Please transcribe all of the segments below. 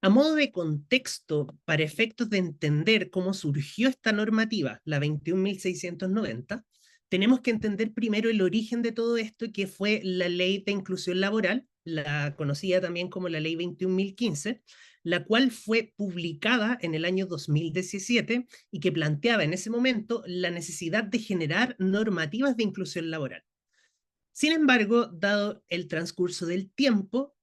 A modo de contexto, para efectos de entender cómo surgió esta normativa, la 21.690, tenemos que entender primero el origen de todo esto, que fue la Ley de Inclusión Laboral, la conocida también como la Ley 21.015, la cual fue publicada en el año 2017 y que planteaba en ese momento la necesidad de generar normativas de inclusión laboral. Sin embargo, dado el transcurso del tiempo,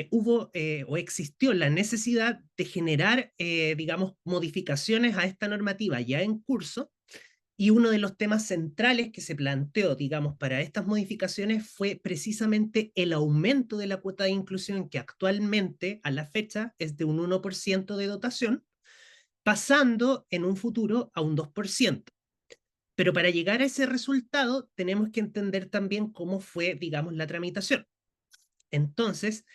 hubo o existió la necesidad de generar, digamos, modificaciones a esta normativa ya en curso, y uno de los temas centrales que se planteó, digamos, para estas modificaciones fue precisamente el aumento de la cuota de inclusión, que actualmente, a la fecha, es de un 1% de dotación, pasando en un futuro a un 2%. Pero para llegar a ese resultado tenemos que entender también cómo fue, digamos, la tramitación. Entonces,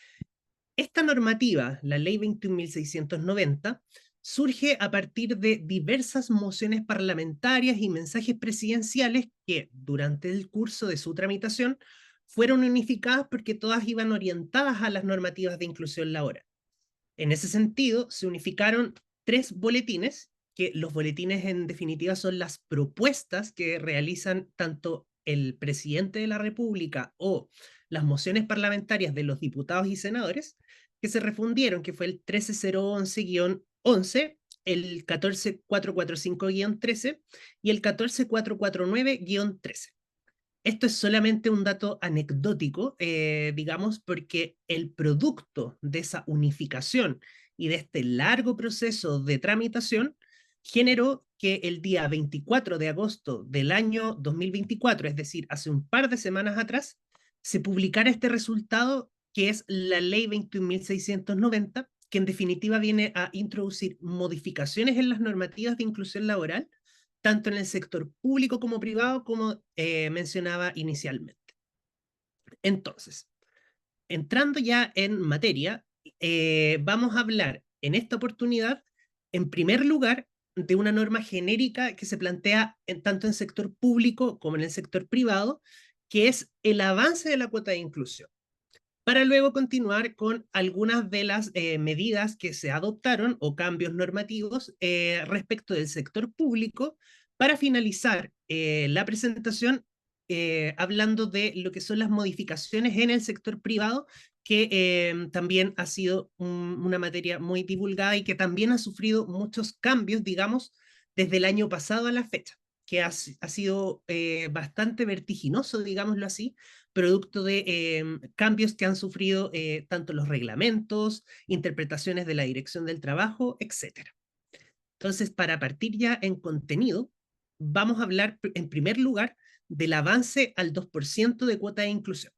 esta normativa, la Ley 21.690, surge a partir de diversas mociones parlamentarias y mensajes presidenciales que, durante el curso de su tramitación, fueron unificadas porque todas iban orientadas a las normativas de inclusión laboral. En ese sentido, se unificaron 3 boletines, que los boletines en definitiva son las propuestas que realizan tanto el presidente de la República o las mociones parlamentarias de los diputados y senadores, que se refundieron, que fue el 13011-11, el 14445-13 y el 14449-13. Esto es solamente un dato anecdótico, digamos, porque el producto de esa unificación y de este largo proceso de tramitación generó que el día 24 de agosto del año 2024, es decir, hace un par de semanas atrás, se publicara este resultado, que es la Ley 21.690, que en definitiva viene a introducir modificaciones en las normativas de inclusión laboral tanto en el sector público como privado, como mencionaba inicialmente. Entonces, entrando ya en materia, vamos a hablar en esta oportunidad, en primer lugar, de una norma genérica que se plantea tanto en sector público como en el sector privado, que es el avance de la cuota de inclusión, para luego continuar con algunas de las medidas que se adoptaron o cambios normativos respecto del sector público, para finalizar la presentación hablando de lo que son las modificaciones en el sector privado, que también ha sido una materia muy divulgada y que también ha sufrido muchos cambios, digamos, desde el año pasado a la fecha, que ha sido bastante vertiginoso, digámoslo así, producto de cambios que han sufrido tanto los reglamentos, interpretaciones de la Dirección del Trabajo, etc. Entonces, para partir ya en contenido, vamos a hablar en primer lugar del avance al 2% de cuota de inclusión.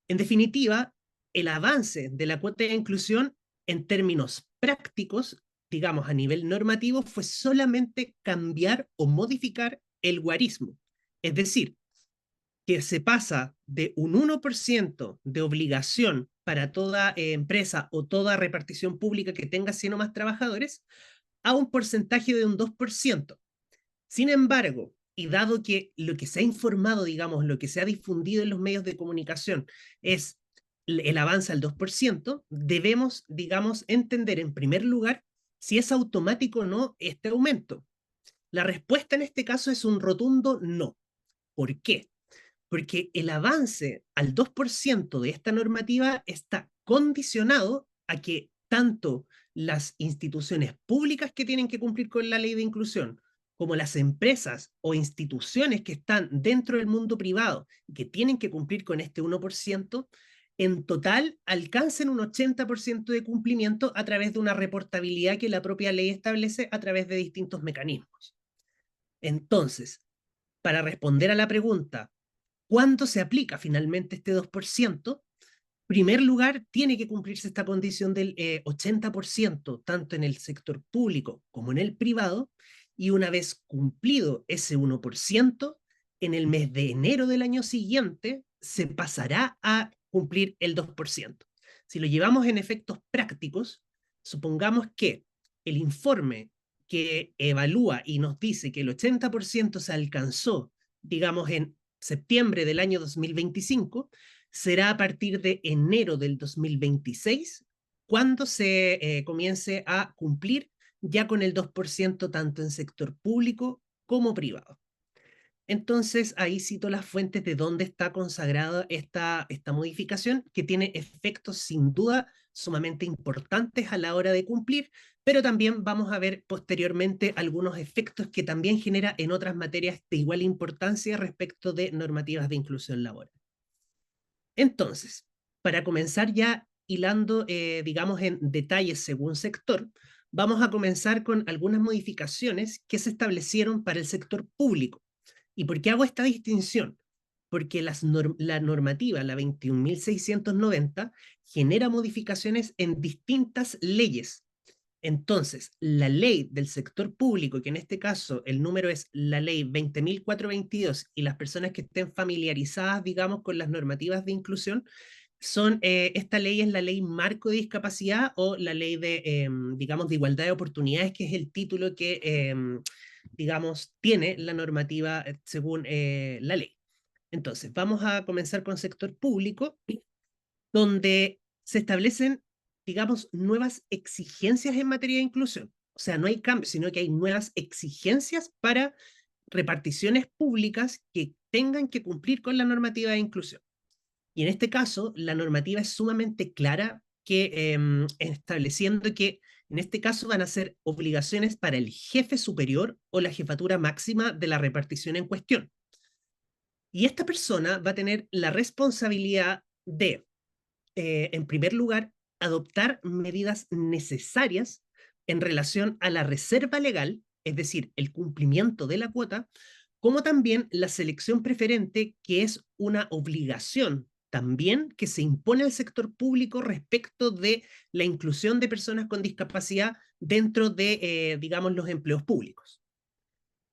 En definitiva, el avance de la cuota de inclusión en términos prácticos, digamos a nivel normativo, fue solamente cambiar o modificar el guarismo. Es decir, que se pasa de un 1% de obligación para toda empresa o toda repartición pública que tenga 100 o más trabajadores a un porcentaje de un 2%. Sin embargo, y dado que lo que se ha informado, digamos, lo que se ha difundido en los medios de comunicación es el avance al 2%, debemos, digamos, entender en primer lugar si es automático o no este aumento. La respuesta en este caso es un rotundo no. ¿Por qué? Porque el avance al 2% de esta normativa está condicionado a que tanto las instituciones públicas que tienen que cumplir con la ley de inclusión, como las empresas o instituciones que están dentro del mundo privado y que tienen que cumplir con este 1%, en total alcancen un 80% de cumplimiento a través de una reportabilidad que la propia ley establece a través de distintos mecanismos. Entonces, para responder a la pregunta, ¿cuándo se aplica finalmente este 2%? En primer lugar, tiene que cumplirse esta condición del 80%, tanto en el sector público como en el privado, y una vez cumplido ese 1%, en el mes de enero del año siguiente se pasará a cumplir el 2%. Si lo llevamos en efectos prácticos, supongamos que el informe que evalúa y nos dice que el 80% se alcanzó, digamos, en septiembre del año 2025, será a partir de enero del 2026 cuando se comience a cumplir ya con el 2% tanto en sector público como privado. Entonces, ahí cito las fuentes de dónde está consagrada esta modificación, que tiene efectos sin duda sumamente importantes a la hora de cumplir, pero también vamos a ver posteriormente algunos efectos que también genera en otras materias de igual importancia respecto de normativas de inclusión laboral. Entonces, para comenzar ya hilando, digamos, en detalles según sector, vamos a comenzar con algunas modificaciones que se establecieron para el sector público. ¿Y por qué hago esta distinción? Porque la normativa, la 21.690, genera modificaciones en distintas leyes. Entonces, la ley del sector público, que en este caso el número es la ley 20.422, y las personas que estén familiarizadas, digamos, con las normativas de inclusión, esta ley es la ley marco de discapacidad o la ley de, digamos, de igualdad de oportunidades, que es el título que, digamos, tiene la normativa según la ley. Entonces, vamos a comenzar con sector público, donde se establecen, digamos, nuevas exigencias en materia de inclusión. O sea, no hay cambios, sino que hay nuevas exigencias para reparticiones públicas que tengan que cumplir con la normativa de inclusión. Y en este caso, la normativa es sumamente clara, estableciendo que en este caso van a ser obligaciones para el jefe superior o la jefatura máxima de la repartición en cuestión. Y esta persona va a tener la responsabilidad de, en primer lugar, adoptar medidas necesarias en relación a la reserva legal, es decir, el cumplimiento de la cuota, como también la selección preferente, que es una obligación también que se impone al sector público respecto de la inclusión de personas con discapacidad dentro de, digamos, los empleos públicos.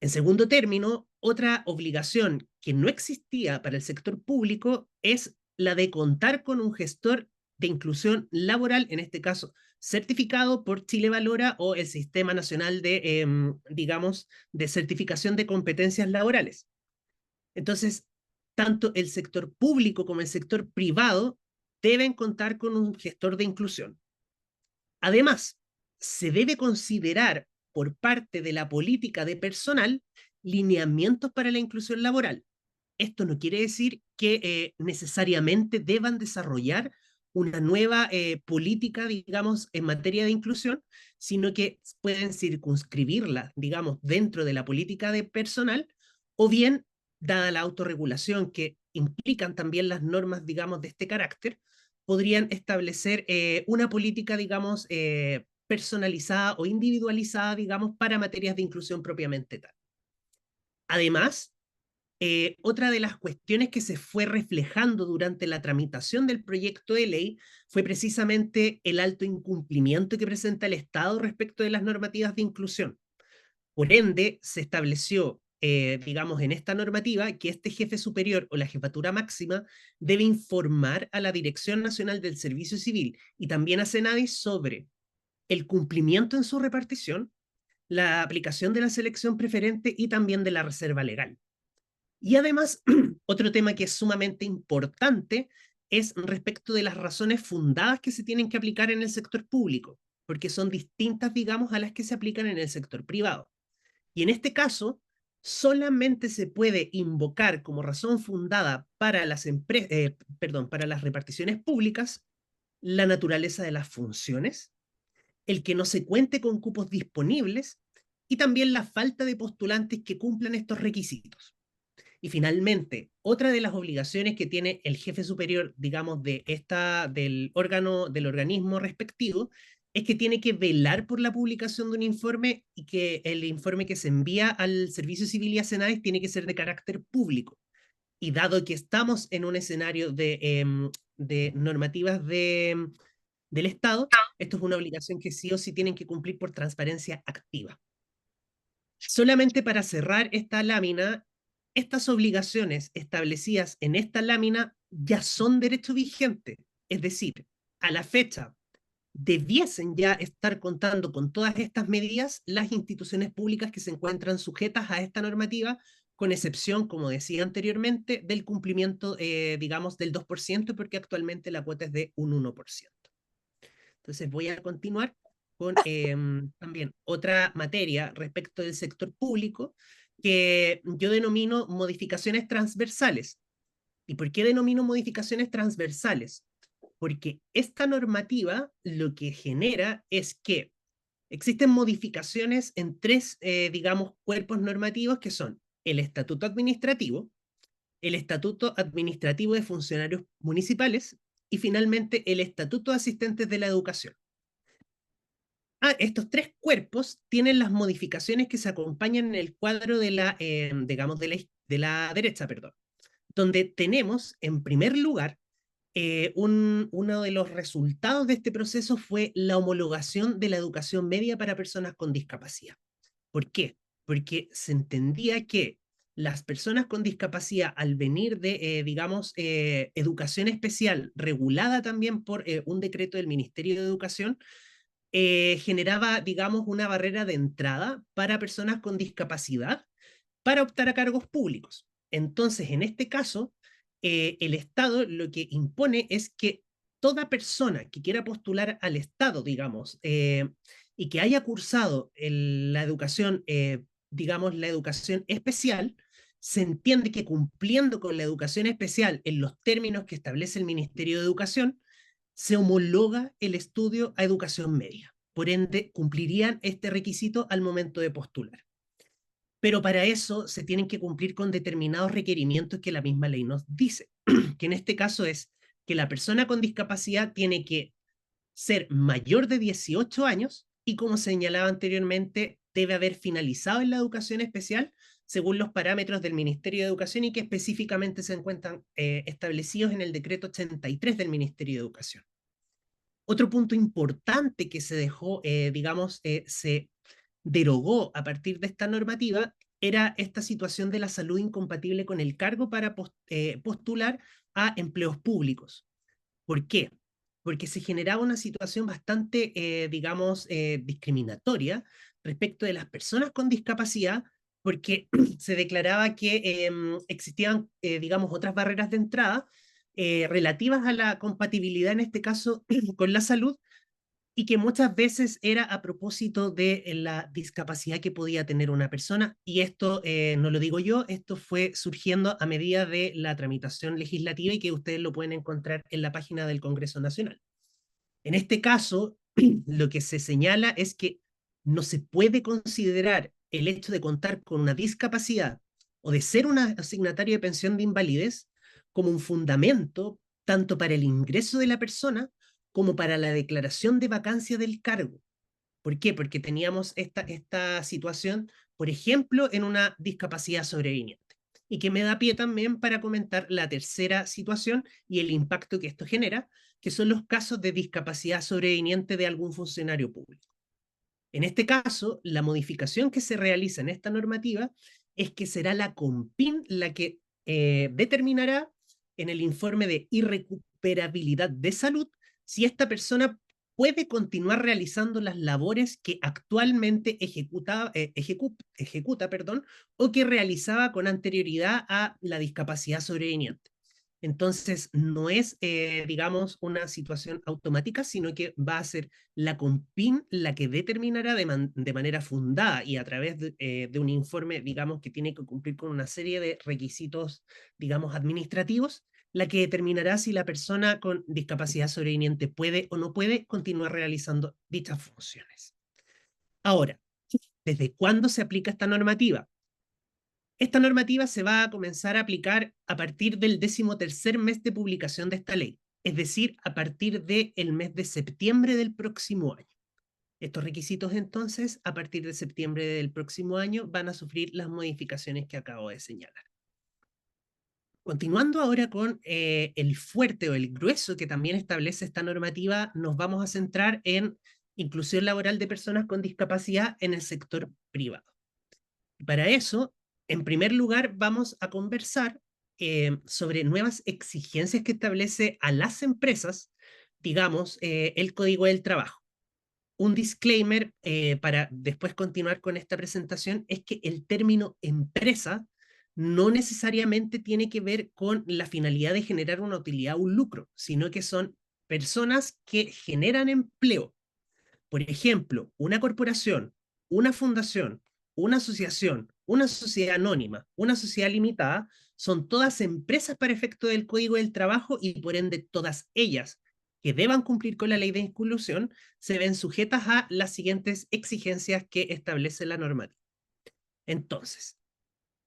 En segundo término, otra obligación que no existía para el sector público es la de contar con un gestor de inclusión laboral, en este caso certificado por Chile Valora o el Sistema Nacional de, digamos, de certificación de competencias laborales. Entonces, tanto el sector público como el sector privado deben contar con un gestor de inclusión. Además, se debe considerar por parte de la política de personal lineamientos para la inclusión laboral. Esto no quiere decir que necesariamente deban desarrollar una nueva política, digamos, en materia de inclusión, sino que pueden circunscribirla, digamos, dentro de la política de personal, o bien, dada la autorregulación que implican también las normas, digamos, de este carácter, podrían establecer una política, digamos, personalizada o individualizada, digamos, para materias de inclusión propiamente tal. Además, otra de las cuestiones que se fue reflejando durante la tramitación del proyecto de ley fue precisamente el alto incumplimiento que presenta el Estado respecto de las normativas de inclusión. Por ende, se estableció, digamos, en esta normativa que este jefe superior o la jefatura máxima debe informar a la Dirección Nacional del Servicio Civil y también a Senadis sobre el cumplimiento en su repartición, la aplicación de la selección preferente y también de la reserva legal. Y además, otro tema que es sumamente importante es respecto de las razones fundadas que se tienen que aplicar en el sector público, porque son distintas, digamos, a las que se aplican en el sector privado. Y en este caso, solamente se puede invocar como razón fundada para para las reparticiones públicas la naturaleza de las funciones, el que no se cuente con cupos disponibles y también la falta de postulantes que cumplan estos requisitos. Y finalmente, otra de las obligaciones que tiene el jefe superior, digamos, del organismo respectivo, es que tiene que velar por la publicación de un informe y que el informe que se envía al Servicio Civil y a Senades tiene que ser de carácter público. Y dado que estamos en un escenario de normativas del Estado, esto es una obligación que sí o sí tienen que cumplir por transparencia activa. Solamente para cerrar esta lámina, estas obligaciones establecidas en esta lámina ya son derecho vigente. Es decir, a la fecha, debiesen ya estar contando con todas estas medidas las instituciones públicas que se encuentran sujetas a esta normativa, con excepción, como decía anteriormente, del cumplimiento, digamos, del 2%, porque actualmente la cuota es de un 1%. Entonces voy a continuar con también otra materia respecto del sector público que yo denomino modificaciones transversales. ¿Y por qué denomino modificaciones transversales? Porque esta normativa lo que genera es que existen modificaciones en tres, digamos, cuerpos normativos que son el Estatuto Administrativo, el Estatuto Administrativo de Funcionarios Municipales y finalmente el Estatuto de Asistentes de la Educación. Estos tres cuerpos tienen las modificaciones que se acompañan en el cuadro de la, digamos, de la derecha, perdón, donde tenemos, en primer lugar, uno de los resultados de este proceso fue la homologación de la educación media para personas con discapacidad. ¿Por qué? Porque se entendía que las personas con discapacidad, al venir de, digamos, educación especial regulada también por un decreto del Ministerio de Educación, generaba, digamos, una barrera de entrada para personas con discapacidad para optar a cargos públicos. Entonces, en este caso, el Estado lo que impone es que toda persona que quiera postular al Estado, digamos, y que haya cursado la educación, digamos, la educación especial, se entiende que cumpliendo con la educación especial en los términos que establece el Ministerio de Educación, se homologa el estudio a educación media. Por ende, cumplirían este requisito al momento de postular. Pero para eso se tienen que cumplir con determinados requerimientos que la misma ley nos dice, que en este caso es que la persona con discapacidad tiene que ser mayor de 18 años y, como señalaba anteriormente, debe haber finalizado en la educación especial según los parámetros del Ministerio de Educación y que específicamente se encuentran establecidos en el decreto 83 del Ministerio de Educación. Otro punto importante que se dejó, digamos, se derogó a partir de esta normativa era esta situación de la salud incompatible con el cargo para postular a empleos públicos. ¿Por qué? Porque se generaba una situación bastante, digamos, discriminatoria respecto de las personas con discapacidad, porque se declaraba que existían, digamos, otras barreras de entrada relativas a la compatibilidad, en este caso, con la salud, y que muchas veces era a propósito de la discapacidad que podía tener una persona, y esto no lo digo yo, esto fue surgiendo a medida de la tramitación legislativa y que ustedes lo pueden encontrar en la página del Congreso Nacional. En este caso, lo que se señala es que no se puede considerar el hecho de contar con una discapacidad o de ser un asignatario de pensión de invalidez como un fundamento tanto para el ingreso de la persona como para la declaración de vacancia del cargo. ¿Por qué? Porque teníamos esta situación, por ejemplo, en una discapacidad sobreviniente. Y que me da pie también para comentar la tercera situación y el impacto que esto genera, que son los casos de discapacidad sobreviniente de algún funcionario público. En este caso, la modificación que se realiza en esta normativa es que será la COMPIN la que determinará en el informe de irrecuperabilidad de salud si esta persona puede continuar realizando las labores que actualmente ejecuta, perdón, o que realizaba con anterioridad a la discapacidad sobreviniente. Entonces, no es, digamos, una situación automática, sino que va a ser la COMPIN la que determinará de manera fundada y a través de un informe, digamos, que tiene que cumplir con una serie de requisitos, digamos, administrativos, la que determinará si la persona con discapacidad sobreviniente puede o no puede continuar realizando dichas funciones. Ahora, ¿desde cuándo se aplica esta normativa? Esta normativa se va a comenzar a aplicar a partir del 13º mes de publicación de esta ley, es decir, a partir del mes de septiembre del próximo año. Estos requisitos entonces, a partir de septiembre del próximo año, van a sufrir las modificaciones que acabo de señalar. Continuando ahora con el fuerte o el grueso que también establece esta normativa, nos vamos a centrar en inclusión laboral de personas con discapacidad en el sector privado. Para eso, en primer lugar, vamos a conversar sobre nuevas exigencias que establece a las empresas, digamos, el Código del Trabajo. Un disclaimer para después continuar con esta presentación es que el término empresa no necesariamente tiene que ver con la finalidad de generar una utilidad o un lucro, sino que son personas que generan empleo. Por ejemplo, una corporación, una fundación, una asociación, una sociedad anónima, una sociedad limitada, son todas empresas para efecto del Código del Trabajo y por ende todas ellas que deban cumplir con la ley de inclusión se ven sujetas a las siguientes exigencias que establece la normativa. Entonces,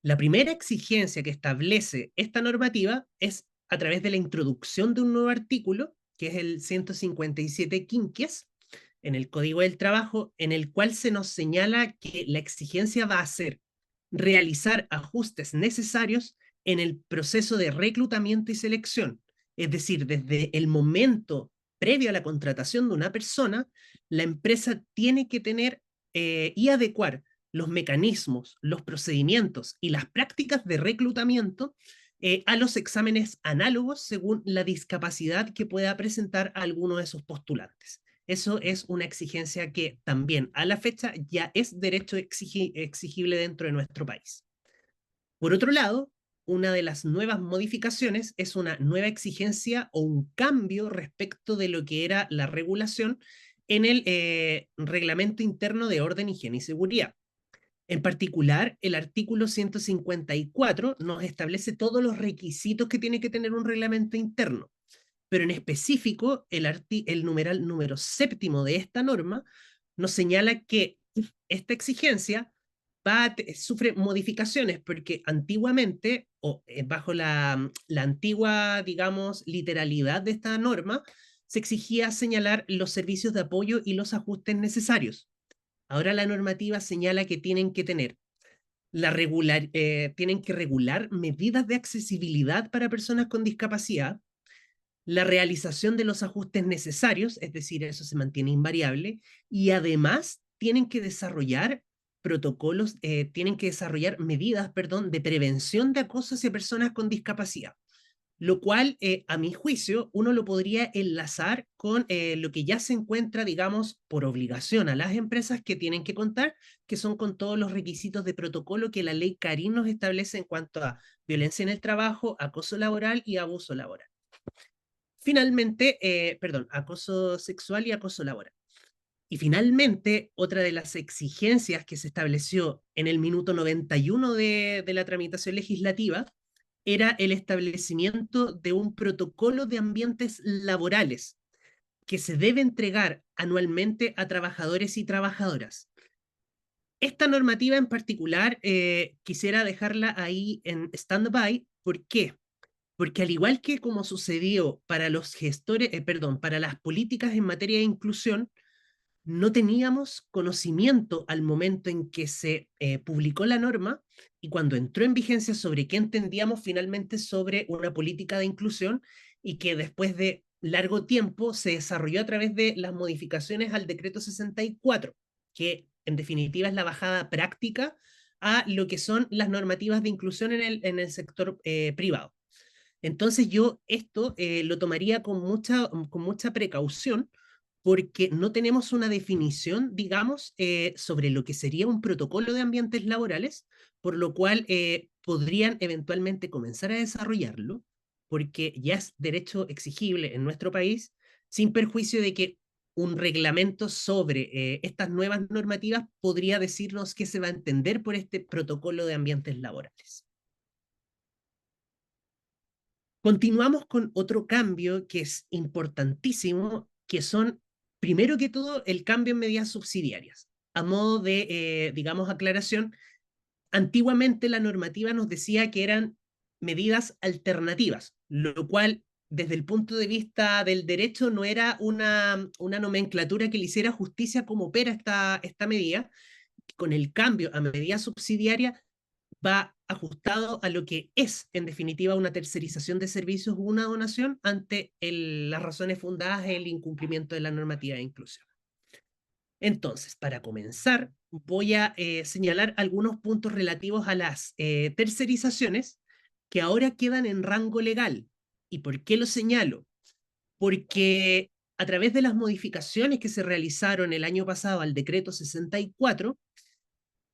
la primera exigencia que establece esta normativa es a través de la introducción de un nuevo artículo, que es el 157 quinquies, en el Código del Trabajo, en el cual se nos señala que la exigencia va a ser realizar ajustes necesarios en el proceso de reclutamiento y selección. Es decir, desde el momento previo a la contratación de una persona, la empresa tiene que tener y adecuar los mecanismos, los procedimientos y las prácticas de reclutamiento a los exámenes análogos según la discapacidad que pueda presentar alguno de sus postulantes. Eso es una exigencia que también a la fecha ya es derecho exigible dentro de nuestro país. Por otro lado, una de las nuevas modificaciones es una nueva exigencia o un cambio respecto de lo que era la regulación en el Reglamento Interno de Orden, Higiene y Seguridad. En particular, el artículo 154 nos establece todos los requisitos que tiene que tener un reglamento interno, pero en específico, el numeral número séptimo de esta norma nos señala que esta exigencia sufre modificaciones porque antiguamente, o bajo la antigua, digamos, literalidad de esta norma, se exigía señalar los servicios de apoyo y los ajustes necesarios. Ahora la normativa señala que tienen que tener tienen que regular medidas de accesibilidad para personas con discapacidad, la realización de los ajustes necesarios, es decir, eso se mantiene invariable, y además tienen que desarrollar protocolos, tienen que desarrollar medidas, perdón, de prevención de acoso hacia personas con discapacidad, lo cual, a mi juicio, uno lo podría enlazar con lo que ya se encuentra, digamos, por obligación a las empresas que tienen que contar, que son con todos los requisitos de protocolo que la ley Carín nos establece en cuanto a violencia en el trabajo, acoso laboral y abuso laboral. Finalmente, perdón, acoso sexual y acoso laboral. Y finalmente, otra de las exigencias que se estableció en el minuto 91 de la tramitación legislativa era el establecimiento de un protocolo de ambientes laborales que se debe entregar anualmente a trabajadores y trabajadoras. Esta normativa en particular quisiera dejarla ahí en stand-by. ¿Por qué? Porque al igual que como sucedió para los gestores, perdón, para las políticas en materia de inclusión, no teníamos conocimiento al momento en que se publicó la norma y cuando entró en vigencia sobre qué entendíamos finalmente sobre una política de inclusión y que después de largo tiempo se desarrolló a través de las modificaciones al decreto 64, que en definitiva es la bajada práctica a lo que son las normativas de inclusión en el sector privado. Entonces yo esto lo tomaría con mucha precaución porque no tenemos una definición, digamos, sobre lo que sería un protocolo de ambientes laborales, por lo cual podrían eventualmente comenzar a desarrollarlo, porque ya es derecho exigible en nuestro país, sin perjuicio de que un reglamento sobre estas nuevas normativas podría decirnos qué se va a entender por este protocolo de ambientes laborales. Continuamos con otro cambio que es importantísimo, que son, primero que todo, el cambio en medidas subsidiarias. A modo de, digamos, aclaración, antiguamente la normativa nos decía que eran medidas alternativas, lo cual, desde el punto de vista del derecho, no era una nomenclatura que le hiciera justicia como opera esta medida. Con el cambio a medida subsidiaria, va ajustado a lo que es, en definitiva, una tercerización de servicios o una donación ante las razones fundadas en el incumplimiento de la normativa de inclusión. Entonces, para comenzar, voy a señalar algunos puntos relativos a las tercerizaciones que ahora quedan en rango legal. ¿Y por qué lo señalo? Porque a través de las modificaciones que se realizaron el año pasado al decreto 64,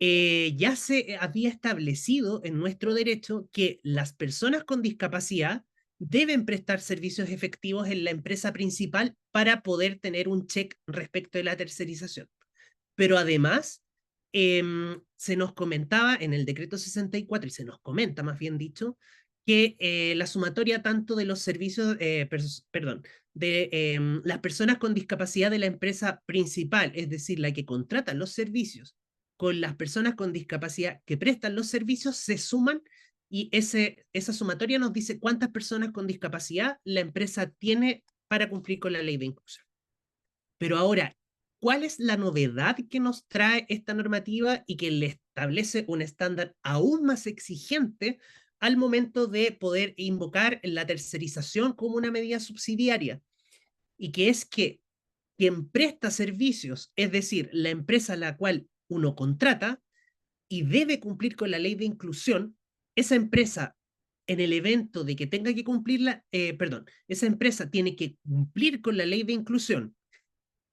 ya se había establecido en nuestro derecho que las personas con discapacidad deben prestar servicios efectivos en la empresa principal para poder tener un check respecto de la tercerización. Pero además, se nos comentaba en el decreto 64, y se nos comenta más bien dicho, que la sumatoria tanto de los servicios, perdón, de las personas con discapacidad de la empresa principal, es decir, la que contrata los servicios, con las personas con discapacidad que prestan los servicios, se suman y esa sumatoria nos dice cuántas personas con discapacidad la empresa tiene para cumplir con la ley de inclusión. Pero ahora, ¿cuál es la novedad que nos trae esta normativa y que le establece un estándar aún más exigente al momento de poder invocar la tercerización como una medida subsidiaria? Y que es que quien presta servicios, es decir, la empresa a la cual uno contrata y debe cumplir con la ley de inclusión, esa empresa, en el evento de que tenga que cumplirla, esa empresa tiene que cumplir con la ley de inclusión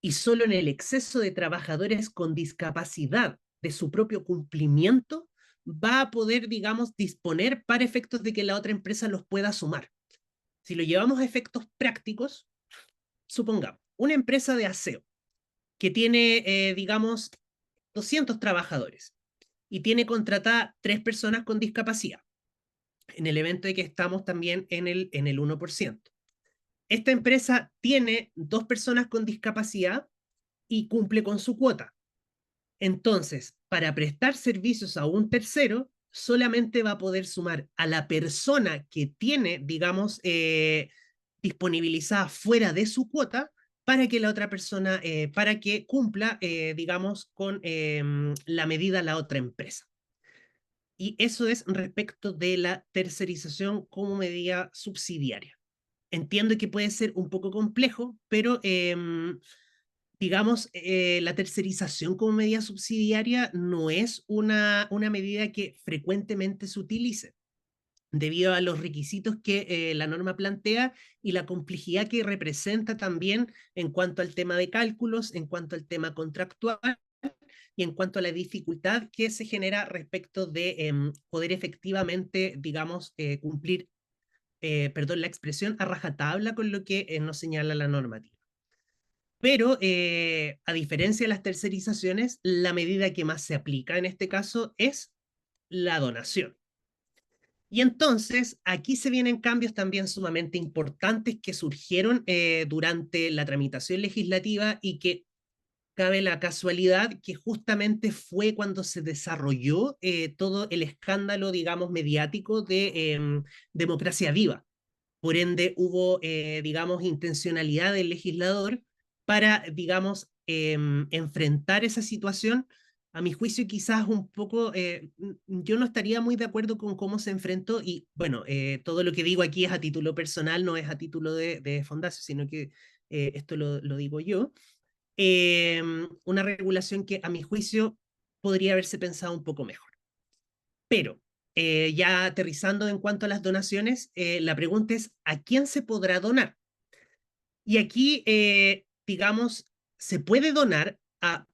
y solo en el exceso de trabajadores con discapacidad de su propio cumplimiento va a poder, digamos, disponer para efectos de que la otra empresa los pueda sumar. Si lo llevamos a efectos prácticos, supongamos, una empresa de aseo que tiene, digamos, 200 trabajadores y tiene contratada 3 personas con discapacidad, en el evento de que estamos también en el 1%. Esta empresa tiene 2 personas con discapacidad y cumple con su cuota. Entonces, para prestar servicios a un tercero, solamente va a poder sumar a la persona que tiene, digamos, disponibilizada fuera de su cuota para que la otra persona, para que cumpla, digamos, con la medida la otra empresa. Y eso es respecto de la tercerización como medida subsidiaria. Entiendo que puede ser un poco complejo, pero digamos, la tercerización como medida subsidiaria no es una medida que frecuentemente se utilice debido a los requisitos que la norma plantea y la complejidad que representa también en cuanto al tema de cálculos, en cuanto al tema contractual y en cuanto a la dificultad que se genera respecto de poder efectivamente, digamos, cumplir, perdón, la expresión a rajatabla con lo que nos señala la normativa. Pero a diferencia de las tercerizaciones, la medida que más se aplica en este caso es la donación. Y entonces aquí se vienen cambios también sumamente importantes que surgieron durante la tramitación legislativa y que cabe la casualidad que justamente fue cuando se desarrolló todo el escándalo, digamos, mediático de Democracia Viva. Por ende, hubo, digamos, intencionalidad del legislador para, digamos, enfrentar esa situación. A mi juicio, quizás un poco, yo no estaría muy de acuerdo con cómo se enfrentó y, bueno, todo lo que digo aquí es a título personal, no es a título de Fondacio, sino que esto lo digo yo. Una regulación que, a mi juicio, podría haberse pensado un poco mejor. Pero ya aterrizando en cuanto a las donaciones, la pregunta es, ¿a quién se podrá donar? Y aquí, digamos, se puede donar a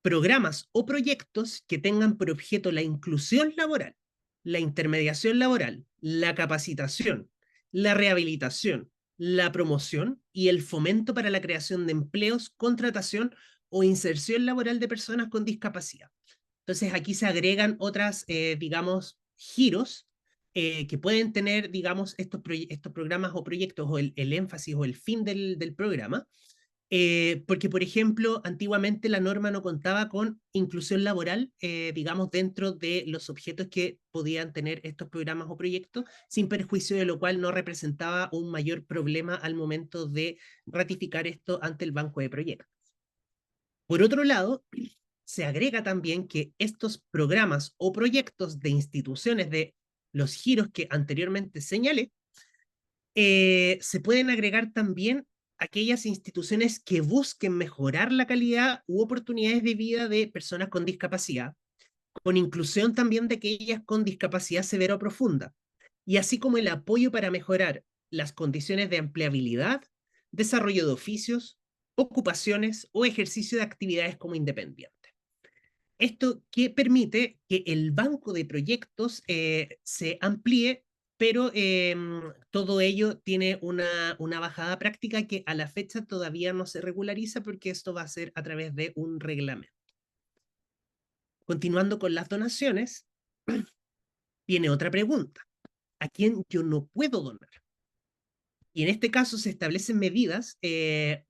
programas o proyectos que tengan por objeto la inclusión laboral, la intermediación laboral, la capacitación, la rehabilitación, la promoción y el fomento para la creación de empleos, contratación o inserción laboral de personas con discapacidad. Entonces aquí se agregan otras, digamos, giros que pueden tener, digamos, estos programas o proyectos o el énfasis o el fin del programa. Porque, por ejemplo, antiguamente la norma no contaba con inclusión laboral, digamos, dentro de los objetos que podían tener estos programas o proyectos, sin perjuicio de lo cual no representaba un mayor problema al momento de ratificar esto ante el banco de proyectos. Por otro lado, se agrega también que estos programas o proyectos de instituciones de los giros que anteriormente señalé, se pueden agregar también aquellas instituciones que busquen mejorar la calidad u oportunidades de vida de personas con discapacidad, con inclusión también de aquellas con discapacidad severa o profunda, y así como el apoyo para mejorar las condiciones de empleabilidad, desarrollo de oficios, ocupaciones o ejercicio de actividades como independiente. Esto que permite que el banco de proyectos se amplíe pero todo ello tiene una bajada práctica que a la fecha todavía no se regulariza porque esto va a ser a través de un reglamento. Continuando con las donaciones, viene otra pregunta. ¿A quién yo no puedo donar? Y en este caso se establecen medidas,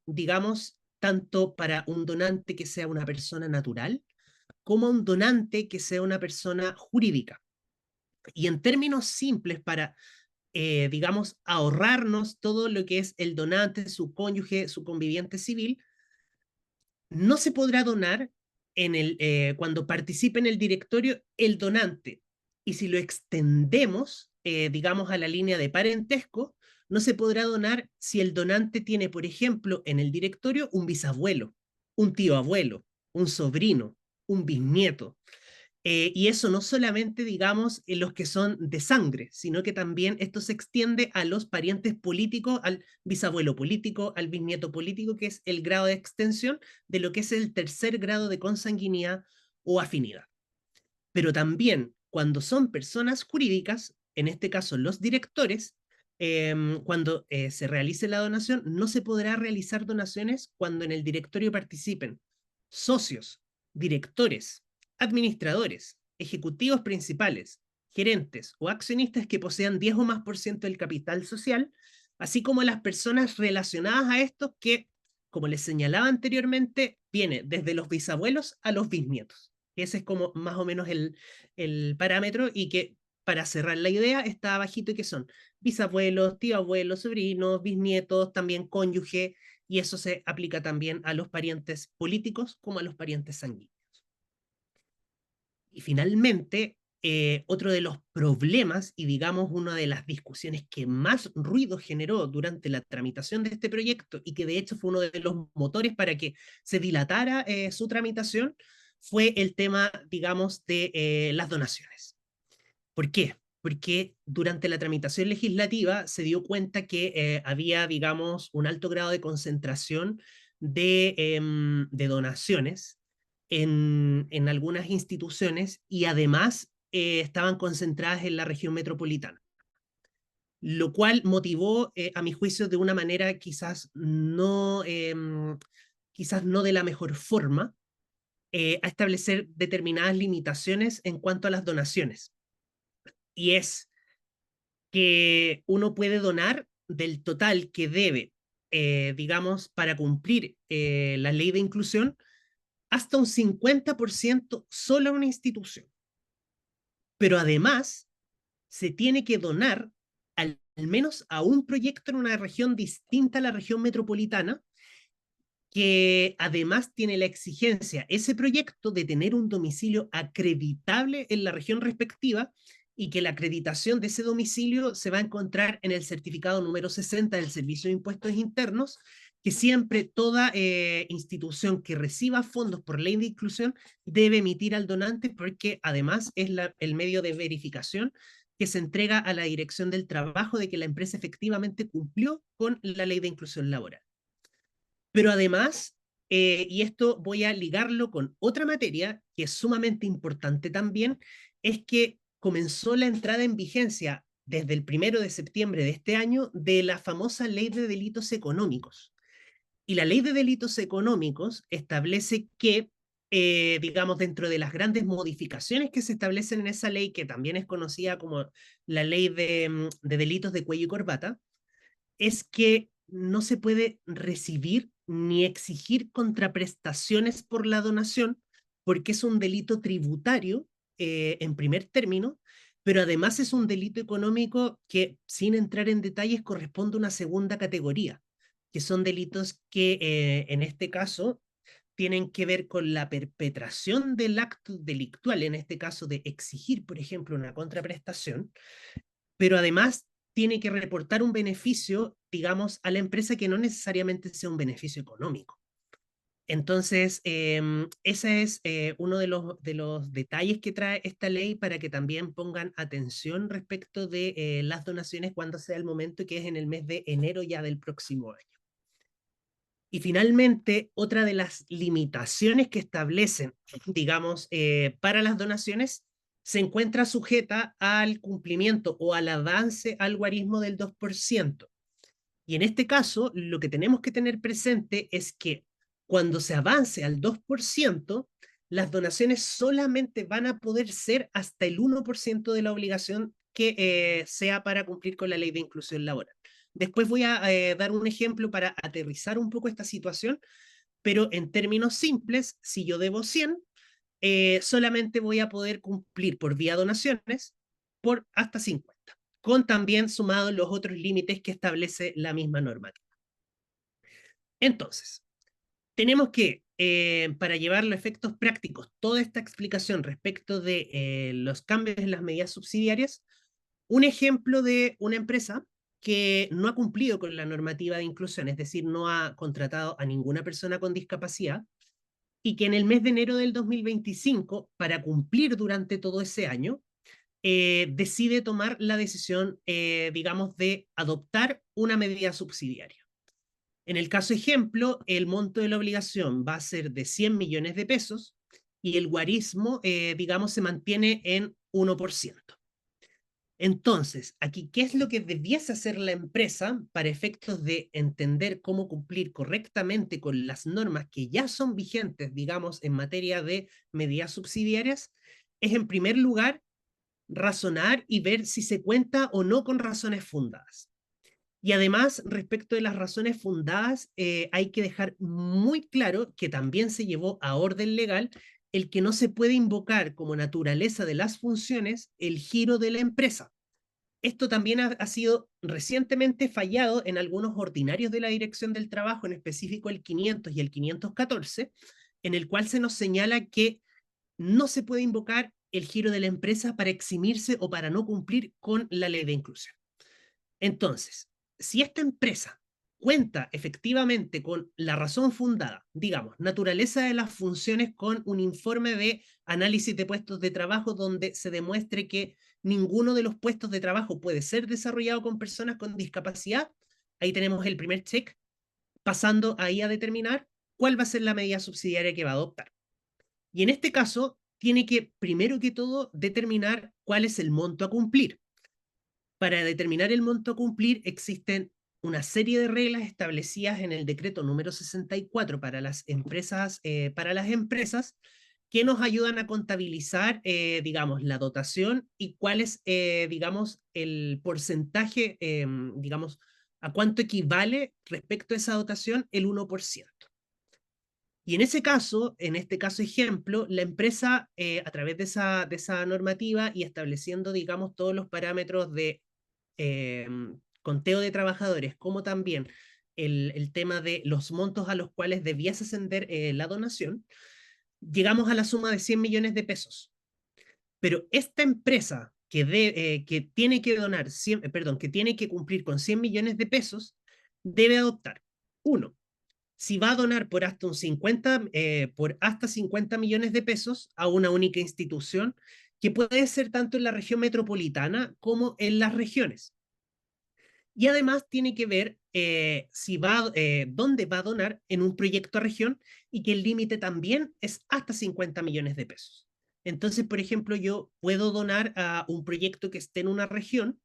digamos, tanto para un donante que sea una persona natural, como un donante que sea una persona jurídica. Y en términos simples, para, digamos, ahorrarnos todo lo que es el donante, su cónyuge, su conviviente civil, no se podrá donar cuando participe en el directorio el donante. Y si lo extendemos, digamos, a la línea de parentesco, no se podrá donar si el donante tiene, por ejemplo, en el directorio un bisabuelo, un tío abuelo, un sobrino, un bisnieto. Y eso no solamente, digamos, en los que son de sangre, sino que también esto se extiende a los parientes políticos, al bisabuelo político, al bisnieto político, que es el grado de extensión de lo que es el tercer grado de consanguinidad o afinidad. Pero también cuando son personas jurídicas, en este caso los directores, cuando se realice la donación, no se podrá realizar donaciones cuando en el directorio participen socios, directores, administradores, ejecutivos principales, gerentes o accionistas que posean 10 o más por ciento del capital social, así como las personas relacionadas a estos que, como les señalaba anteriormente, viene desde los bisabuelos a los bisnietos. Ese es como más o menos el parámetro y que para cerrar la idea está abajito y que son bisabuelos, tío abuelos, sobrinos, bisnietos, también cónyuge, y eso se aplica también a los parientes políticos como a los parientes sanguíneos. Y finalmente, otro de los problemas y digamos una de las discusiones que más ruido generó durante la tramitación de este proyecto y que de hecho fue uno de los motores para que se dilatara su tramitación fue el tema, digamos, de las donaciones. ¿Por qué? Porque durante la tramitación legislativa se dio cuenta que había, digamos, un alto grado de concentración de donaciones en algunas instituciones y además estaban concentradas en la región metropolitana, lo cual motivó, a mi juicio, de una manera quizás no de la mejor forma, a establecer determinadas limitaciones en cuanto a las donaciones. Y es que uno puede donar del total que debe, digamos, para cumplir la ley de inclusión, hasta un 50% solo a una institución. Pero además, se tiene que donar al menos a un proyecto en una región distinta a la región metropolitana, que además tiene la exigencia, ese proyecto, de tener un domicilio acreditable en la región respectiva y que la acreditación de ese domicilio se va a encontrar en el certificado número 60 del Servicio de Impuestos Internos, que siempre toda institución que reciba fondos por ley de inclusión debe emitir al donante, porque además es el medio de verificación que se entrega a la Dirección del Trabajo de que la empresa efectivamente cumplió con la ley de inclusión laboral. Pero además, y esto voy a ligarlo con otra materia que es sumamente importante también, es que comenzó la entrada en vigencia desde el 1 de septiembre de este año de la famosa Ley de Delitos Económicos. Y la Ley de Delitos Económicos establece que, digamos, dentro de las grandes modificaciones que se establecen en esa ley, que también es conocida como la Ley de Delitos de Cuello y Corbata, es que no se puede recibir ni exigir contraprestaciones por la donación, porque es un delito tributario en primer término, pero además es un delito económico que, sin entrar en detalles, corresponde a una segunda categoría, que son delitos que en este caso tienen que ver con la perpetración del acto delictual, en este caso de exigir, por ejemplo, una contraprestación, pero además tiene que reportar un beneficio, digamos, a la empresa que no necesariamente sea un beneficio económico. Entonces, ese es uno de los detalles que trae esta ley para que también pongan atención respecto de las donaciones cuando sea el momento, que es en el mes de enero ya del próximo año. Y finalmente, otra de las limitaciones que establecen, digamos, para las donaciones se encuentra sujeta al cumplimiento o al avance al guarismo del 2%. Y en este caso, lo que tenemos que tener presente es que cuando se avance al 2%, las donaciones solamente van a poder ser hasta el 1% de la obligación que sea para cumplir con la ley de inclusión laboral. Después voy a dar un ejemplo para aterrizar un poco esta situación, pero en términos simples, si yo debo 100, solamente voy a poder cumplir por vía donaciones por hasta 50, con también sumados los otros límites que establece la misma normativa. Entonces, tenemos que, para llevarlo a efectos prácticos, toda esta explicación respecto de los cambios en las medidas subsidiarias, un ejemplo de una empresa que no ha cumplido con la normativa de inclusión, es decir, no ha contratado a ninguna persona con discapacidad, y que en el mes de enero del 2025, para cumplir durante todo ese año, decide tomar la decisión, digamos, de adoptar una medida subsidiaria. En el caso ejemplo, el monto de la obligación va a ser de 100 millones de pesos y el guarismo, digamos, se mantiene en 1%. Entonces, aquí, ¿qué es lo que debiese hacer la empresa para efectos de entender cómo cumplir correctamente con las normas que ya son vigentes, digamos, en materia de medidas subsidiarias? Es, en primer lugar, razonar y ver si se cuenta o no con razones fundadas. Y además, respecto de las razones fundadas, hay que dejar muy claro que también se llevó a orden legal el que no se puede invocar como naturaleza de las funciones el giro de la empresa. Esto también ha sido recientemente fallado en algunos ordinarios de la Dirección del Trabajo, en específico el 500 y el 514, en el cual se nos señala que no se puede invocar el giro de la empresa para eximirse o para no cumplir con la ley de inclusión. Entonces, si esta empresa cuenta efectivamente con la razón fundada, digamos, naturaleza de las funciones con un informe de análisis de puestos de trabajo donde se demuestre que ninguno de los puestos de trabajo puede ser desarrollado con personas con discapacidad, ahí tenemos el primer check, pasando ahí a determinar cuál va a ser la medida subsidiaria que va a adoptar. Y en este caso, tiene que, primero que todo, determinar cuál es el monto a cumplir. Para determinar el monto a cumplir existen una serie de reglas establecidas en el decreto número 64 para las empresas que nos ayudan a contabilizar, digamos, la dotación y cuál es, digamos, el porcentaje, digamos, a cuánto equivale respecto a esa dotación el 1%. Y en ese caso, en este caso ejemplo, la empresa, a través de esa normativa y estableciendo, digamos, todos los parámetros de eh, conteo de trabajadores, como también el tema de los montos a los cuales debiese ascender la donación, llegamos a la suma de 100 millones de pesos. Pero esta empresa que tiene que donar 100, perdón, que tiene que cumplir con 100 millones de pesos, debe adoptar, uno, si va a donar por hasta 50 millones de pesos a una única institución, que puede ser tanto en la región metropolitana como en las regiones. Y además tiene que ver dónde va a donar en un proyecto a región y que el límite también es hasta 50 millones de pesos. Entonces, por ejemplo, yo puedo donar a un proyecto que esté en una región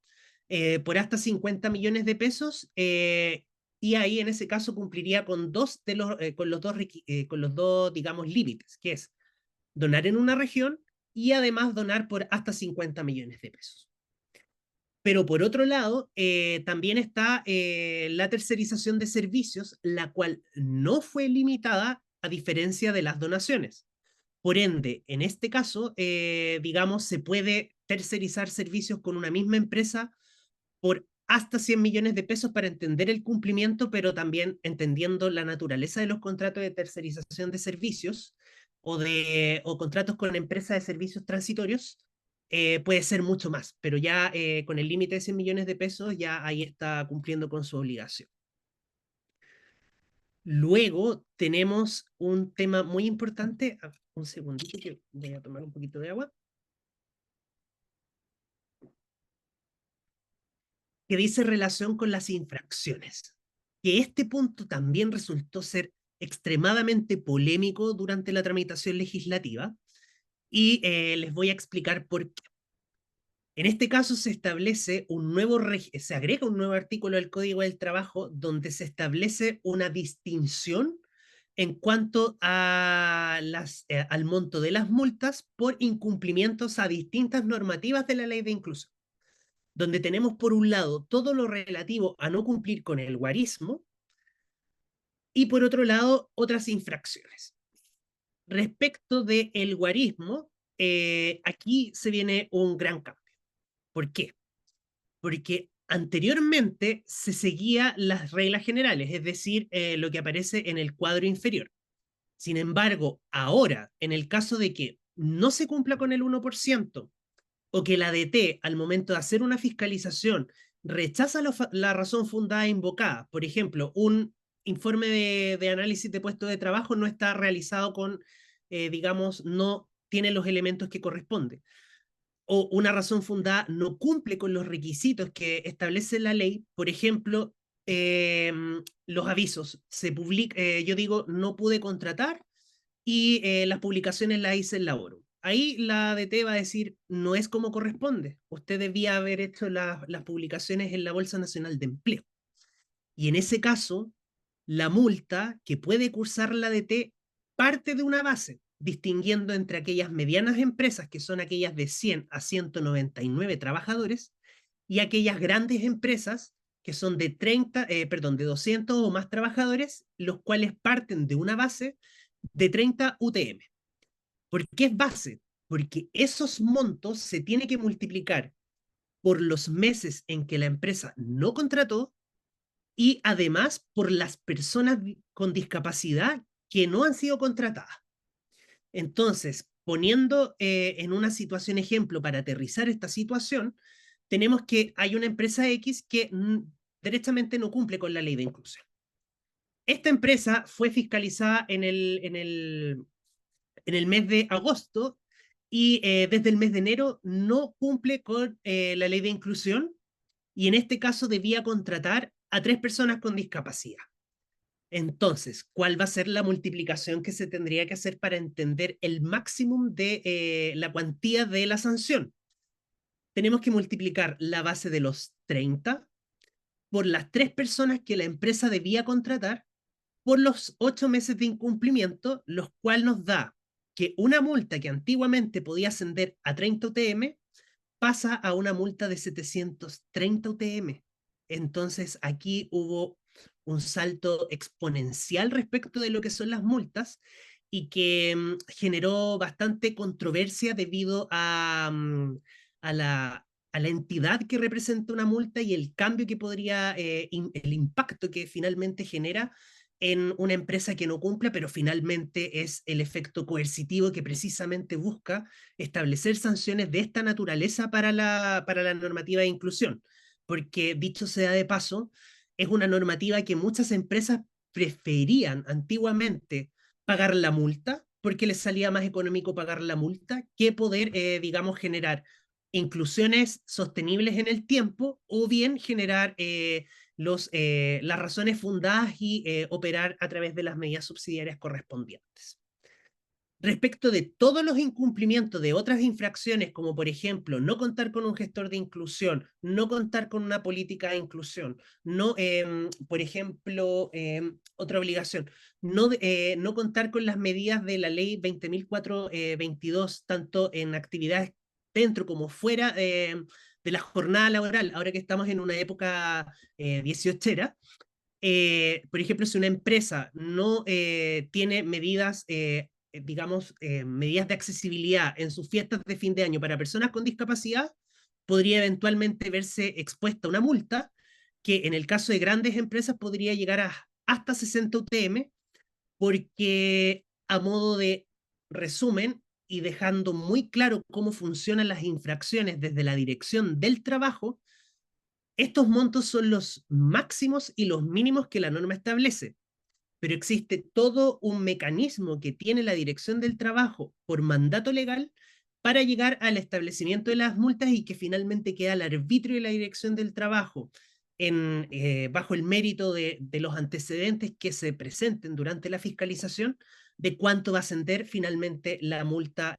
por hasta 50 millones de pesos y ahí en ese caso cumpliría con los dos, digamos, límites, que es donar en una región y además donar por hasta 50 millones de pesos. Pero por otro lado, también está la tercerización de servicios, la cual no fue limitada a diferencia de las donaciones. Por ende, en este caso, digamos, se puede tercerizar servicios con una misma empresa por hasta 100 millones de pesos para entender el cumplimiento, pero también entendiendo la naturaleza de los contratos de tercerización de servicios o contratos con empresas de servicios transitorios, puede ser mucho más, pero ya con el límite de 100 millones de pesos ya ahí está cumpliendo con su obligación. Luego tenemos un tema muy importante. Un segundito que voy a tomar un poquito de agua. Que dice relación con las infracciones. Que este punto también resultó ser extremadamente polémico durante la tramitación legislativa y les voy a explicar por qué. En este caso se establece se agrega un nuevo artículo del Código del Trabajo donde se establece una distinción en cuanto a al monto de las multas por incumplimientos a distintas normativas de la ley de inclusión, donde tenemos por un lado todo lo relativo a no cumplir con el guarismo y por otro lado otras infracciones. Respecto del guarismo, aquí se viene un gran cambio. ¿Por qué? Porque anteriormente se seguía las reglas generales, es decir, lo que aparece en el cuadro inferior. Sin embargo, ahora, en el caso de que no se cumpla con el 1% o que la ADT, al momento de hacer una fiscalización, rechaza la razón fundada invocada, por ejemplo, un informe de análisis de puesto de trabajo no está realizado con, digamos, no tiene los elementos que corresponden, o una razón fundada no cumple con los requisitos que establece la ley, por ejemplo, eh, los avisos, yo digo, no pude contratar y las publicaciones las hice en laboro. Ahí la ADT va a decir, no es como corresponde, usted debía haber hecho las publicaciones en la Bolsa Nacional de Empleo. Y en ese caso, la multa que puede cursar la ADT parte de una base, distinguiendo entre aquellas medianas empresas, que son aquellas de 100 a 199 trabajadores, y aquellas grandes empresas, que son de 200 o más trabajadores, los cuales parten de una base de 30 UTM. ¿Por qué es base? Porque esos montos se tienen que multiplicar por los meses en que la empresa no contrató y además por las personas con discapacidad que no han sido contratadas. Entonces, poniendo en una situación ejemplo para aterrizar esta situación, tenemos que hay una empresa X que derechamente no cumple con la ley de inclusión. Esta empresa fue fiscalizada en el mes de agosto y desde el mes de enero no cumple con la ley de inclusión y en este caso debía contratar a 3 personas con discapacidad. Entonces, ¿cuál va a ser la multiplicación que se tendría que hacer para entender el máximo de la cuantía de la sanción? Tenemos que multiplicar la base de los 30 por las 3 personas que la empresa debía contratar por los 8 meses de incumplimiento, los cuales nos da que una multa que antiguamente podía ascender a 30 UTM pasa a una multa de 730 UTM. Entonces aquí hubo un salto exponencial respecto de lo que son las multas y que generó bastante controversia debido a la entidad que representa una multa y el cambio que podría, el impacto que finalmente genera en una empresa que no cumpla, pero finalmente es el efecto coercitivo que precisamente busca establecer sanciones de esta naturaleza para la normativa de inclusión. Porque, dicho sea de paso, es una normativa que muchas empresas preferían antiguamente pagar la multa, porque les salía más económico pagar la multa que poder, digamos, generar inclusiones sostenibles en el tiempo o bien generar las razones fundadas y operar a través de las medidas subsidiarias correspondientes. Respecto de todos los incumplimientos de otras infracciones, como por ejemplo no contar con un gestor de inclusión, no contar con una política de inclusión, no, por ejemplo, otra obligación, no contar con las medidas de la ley 20.422, tanto en actividades dentro como fuera de la jornada laboral, ahora que estamos en una época 18era, por ejemplo, si una empresa no tiene medidas, digamos, medidas de accesibilidad en sus fiestas de fin de año para personas con discapacidad, podría eventualmente verse expuesta a una multa que en el caso de grandes empresas podría llegar a hasta 60 UTM, porque a modo de resumen y dejando muy claro cómo funcionan las infracciones desde la dirección del trabajo, estos montos son los máximos y los mínimos que la norma establece, pero existe todo un mecanismo que tiene la Dirección del Trabajo por mandato legal para llegar al establecimiento de las multas y que finalmente queda al arbitrio de la Dirección del Trabajo bajo el mérito de los antecedentes que se presenten durante la fiscalización, de cuánto va a ascender finalmente la multa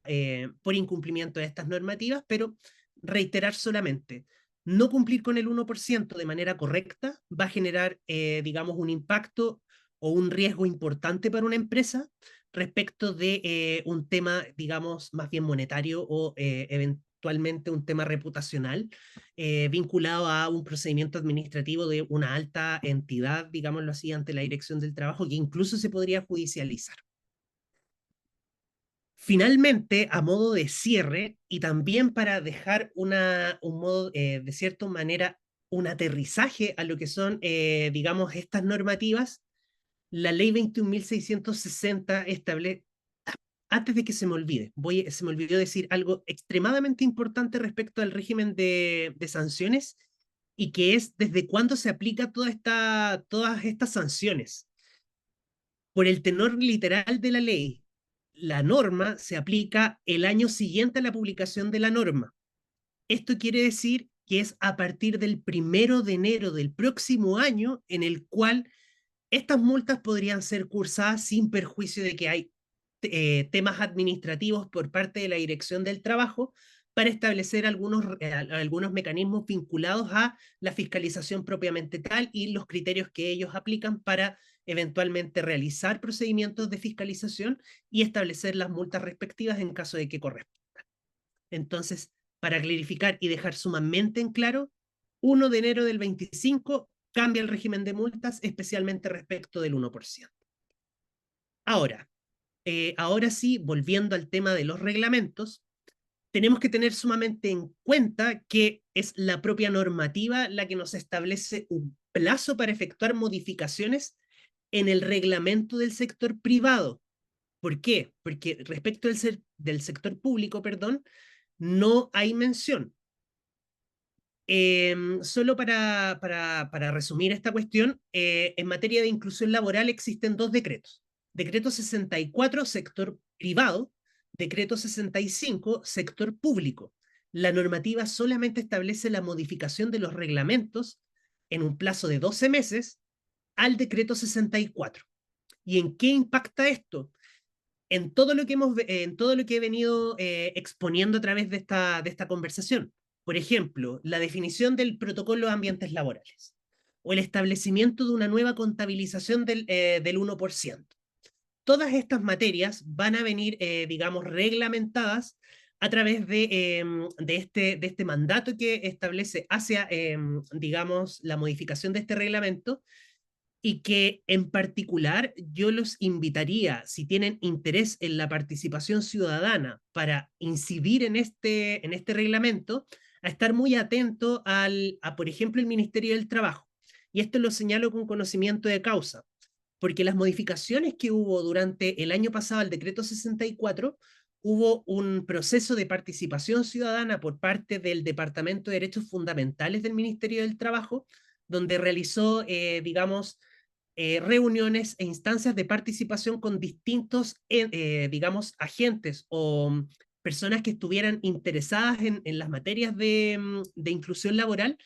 por incumplimiento de estas normativas, pero reiterar solamente, no cumplir con el 1% de manera correcta va a generar, digamos, un impacto o un riesgo importante para una empresa respecto de un tema, digamos, más bien monetario o eventualmente un tema reputacional vinculado a un procedimiento administrativo de una alta entidad, digámoslo así, ante la Dirección del Trabajo, que incluso se podría judicializar. Finalmente, a modo de cierre y también para dejar un modo, de cierta manera, un aterrizaje a lo que son, digamos, estas normativas, la ley 21.660 establece, antes de que se me olvide, se me olvidó decir algo extremadamente importante respecto al régimen de sanciones y que es desde cuándo se aplica todas estas sanciones. Por el tenor literal de la ley, la norma se aplica el año siguiente a la publicación de la norma. Esto quiere decir que es a partir del 1 de enero del próximo año en el cual estas multas podrían ser cursadas sin perjuicio de que hay temas administrativos por parte de la Dirección del Trabajo para establecer algunos mecanismos vinculados a la fiscalización propiamente tal y los criterios que ellos aplican para eventualmente realizar procedimientos de fiscalización y establecer las multas respectivas en caso de que corresponda. Entonces, para clarificar y dejar sumamente en claro, 1 de enero del 25 cambia el régimen de multas, especialmente respecto del 1%. Ahora, ahora sí, volviendo al tema de los reglamentos, tenemos que tener sumamente en cuenta que es la propia normativa la que nos establece un plazo para efectuar modificaciones en el reglamento del sector privado. ¿Por qué? Porque respecto del sector público, perdón, no hay mención. Solo para resumir esta cuestión, en materia de inclusión laboral existen dos decretos. Decreto 64, sector privado, decreto 65, sector público. La normativa solamente establece la modificación de los reglamentos en un plazo de 12 meses al decreto 64. ¿Y en qué impacta esto? En todo lo que he venido exponiendo a través de esta conversación. Por ejemplo, la definición del protocolo de ambientes laborales o el establecimiento de una nueva contabilización del 1%. Todas estas materias van a venir, digamos, reglamentadas a través de este mandato que establece hacia, digamos, la modificación de este reglamento y que en particular yo los invitaría, si tienen interés en la participación ciudadana para incidir en este reglamento, a estar muy atento por ejemplo, el Ministerio del Trabajo. Y esto lo señalo con conocimiento de causa, porque las modificaciones que hubo durante el año pasado al decreto 64, hubo un proceso de participación ciudadana por parte del Departamento de Derechos Fundamentales del Ministerio del Trabajo, donde realizó, digamos, reuniones e instancias de participación con distintos, digamos, agentes o personas que estuvieran interesadas en las materias de inclusión laboral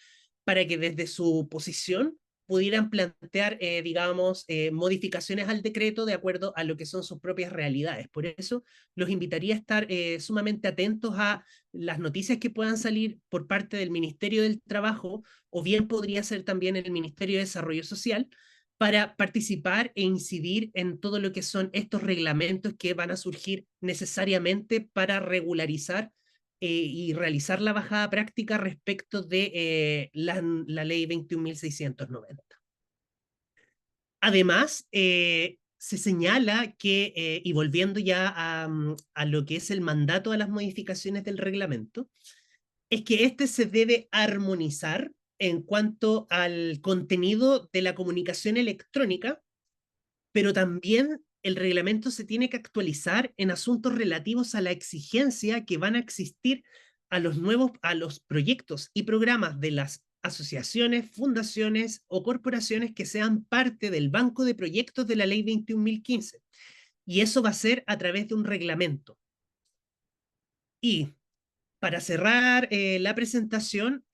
para que desde su posición pudieran plantear, digamos, modificaciones al decreto de acuerdo a lo que son sus propias realidades. Por eso los invitaría a estar sumamente atentos a las noticias que puedan salir por parte del Ministerio del Trabajo o bien podría ser también el Ministerio de Desarrollo Social, para participar e incidir en todo lo que son estos reglamentos que van a surgir necesariamente para regularizar y realizar la bajada práctica respecto de la ley 21.690. Además, se señala que, y volviendo ya a lo que es el mandato a las modificaciones del reglamento, es que este se debe armonizar en cuanto al contenido de la comunicación electrónica, pero también el reglamento se tiene que actualizar en asuntos relativos a la exigencia que van a existir a los proyectos y programas de las asociaciones, fundaciones o corporaciones que sean parte del banco de proyectos de la ley 21.015. Y eso va a ser a través de un reglamento. Y para cerrar la presentación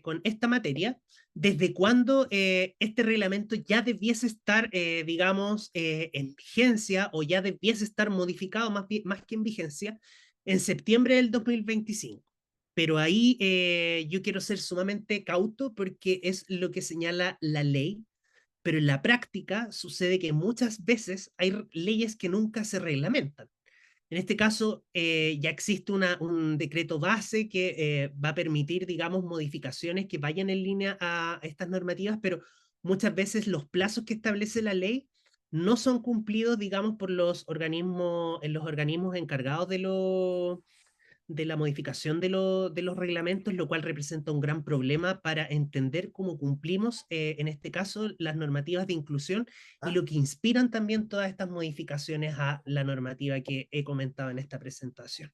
con esta materia, desde cuándo este reglamento ya debiese estar, digamos, en vigencia o ya debiese estar modificado más que en vigencia en septiembre del 2025. Pero ahí yo quiero ser sumamente cauto porque es lo que señala la ley, pero en la práctica sucede que muchas veces hay leyes que nunca se reglamentan. En este caso, ya existe un decreto base que va a permitir, digamos, modificaciones que vayan en línea a estas normativas, pero muchas veces los plazos que establece la ley no son cumplidos, digamos, por los organismos encargados de la modificación de los reglamentos, lo cual representa un gran problema para entender cómo cumplimos, en este caso, las normativas de inclusión y lo que inspiran también todas estas modificaciones a la normativa que he comentado en esta presentación.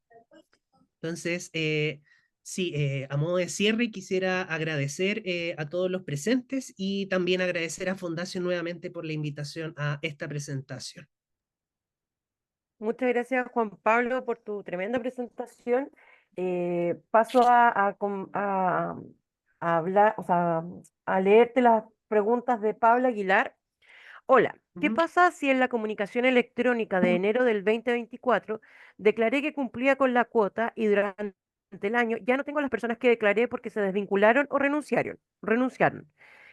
Entonces, sí, a modo de cierre, quisiera agradecer a todos los presentes y también agradecer a Fundación nuevamente por la invitación a esta presentación. Muchas gracias, Juan Pablo, por tu tremenda presentación. Paso a hablar, o sea, a leerte las preguntas de Pablo Aguilar. Hola, ¿qué Ujú. pasa si en la comunicación electrónica de enero del 2024 declaré que cumplía con la cuota y durante el año ya no tengo las personas que declaré porque se desvincularon o renunciaron?